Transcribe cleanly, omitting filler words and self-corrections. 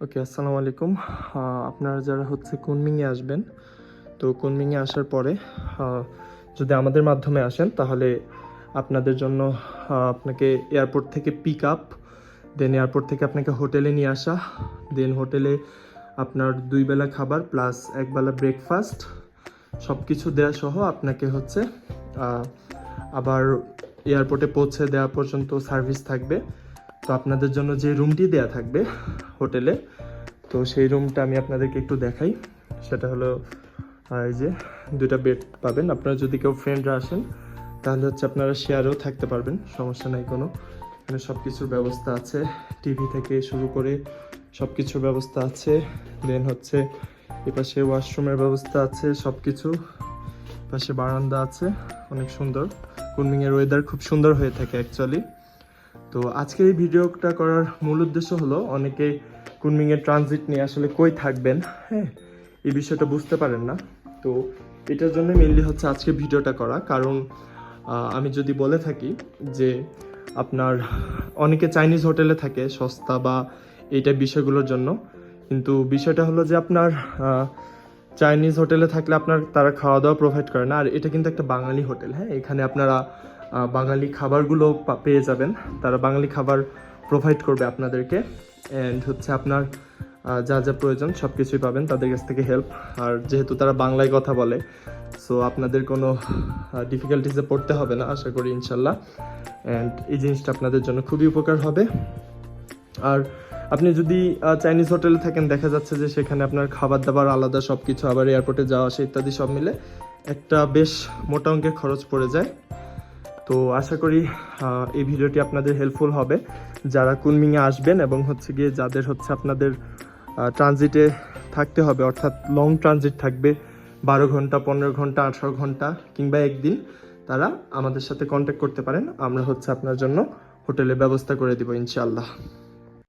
ওকে, আসসালামু আলাইকুম। আপনারা যারা হচ্ছে কুনমিংয়ে আসবেন, তো কুনমিংয়ে আসার পরে যদি আমাদের মাধ্যমে আসেন তাহলে আপনাদের জন্য আপনাকে এয়ারপোর্ট থেকে পিক আপ, দেন এয়ারপোর্ট থেকে আপনাকে হোটেলে নিয়ে আসা, দেন হোটেলে আপনার 2 বেলা খাবার প্লাস 1 বেলা ব্রেকফাস্ট সব কিছু দেওয়া সহ আপনাকে হচ্ছে আবার এয়ারপোর্টে পৌঁছে দেওয়া পর্যন্ত সার্ভিস থাকবে। তো আপনাদের জন্য যে রুমটি দেয়া থাকবে হোটেলে, তো সেই রুমটা আমি আপনাদেরকে একটু দেখাই। সেটা হলো এই যে 2টা বেড পাবেন। আপনারা যদি কেউ ফ্রেন্ডরা আসেন তাহলে হচ্ছে আপনারা শেয়ারেও থাকতে পারবেন, সমস্যা নাই কোনো। এখানে সব কিছুর ব্যবস্থা আছে, টিভি থেকে শুরু করে সব কিছুর ব্যবস্থা আছে। দেন হচ্ছে এপাশে ওয়াশরুমের ব্যবস্থা আছে, সব কিছু। পাশে বারান্দা আছে, অনেক সুন্দর। কুনমিংয়ের ওয়েদার খুব সুন্দর হয়ে থাকে অ্যাকচুয়ালি। তো আজকে এই ভিডিওটা করার মূল উদ্দেশ্য হলো অনেকে কুনমিংয়ের ট্রানজিট নিয়ে আসলে কই থাকবেন, হ্যাঁ, এই বিষয়টা বুঝতে পারেন না। তো এটার জন্য মেনলি হচ্ছে আজকে ভিডিওটা করা। কারণ আমি যদি বলে থাকি যে আপনার অনেকে চাইনিজ হোটেলে থাকে সস্তা বা এইটা বিষয়গুলোর জন্য, কিন্তু বিষয়টা হলো যে আপনার চাইনিজ হোটেলে থাকলে আপনার তারা খাওয়া দাওয়া প্রোভাইড করে না। আর এটা কিন্তু একটা বাঙালি হোটেল, হ্যাঁ, এখানে আপনারা বাঙালি খাবারগুলো পেয়ে যাবেন। তারা বাঙালি খাবার প্রোভাইড করবে আপনাদেরকে। অ্যান্ড হচ্ছে আপনার যা যা প্রয়োজন সব কিছুই পাবেন তাদের কাছ থেকে হেল্প। আর যেহেতু তারা বাংলায় কথা বলে, সো আপনাদের কোনো ডিফিকাল্টিসে পড়তে হবে না আশা করি ইনশাল্লাহ। অ্যান্ড এই জিনিসটা আপনাদের জন্য খুবই উপকার হবে। আর আপনি যদি চাইনিজ হোটেলে থাকেন, দেখা যাচ্ছে যে সেখানে আপনার খাবার দাবার আলাদা, সব কিছু, আবার এয়ারপোর্টে যাওয়া আসা ইত্যাদি সব মিলে একটা বেশ মোটা অঙ্কের খরচ পড়ে যায়। তো আশা করি এই ভিডিওটি আপনাদের হেল্পফুল হবে যারা কুনমিংয়ে আসবেন এবং হচ্ছে গিয়ে যাদের হচ্ছে আপনাদের ট্রানজিটে থাকতে হবে, অর্থাৎ লং ট্রানজিট থাকবে 12 ঘন্টা, 15 ঘন্টা, 18 ঘন্টা কিংবা একদিন। তারা আমাদের সাথে কন্ট্যাক্ট করতে পারেন, আমরা হচ্ছে আপনার জন্য হোটেলের ব্যবস্থা করে দিব ইনশাআল্লাহ।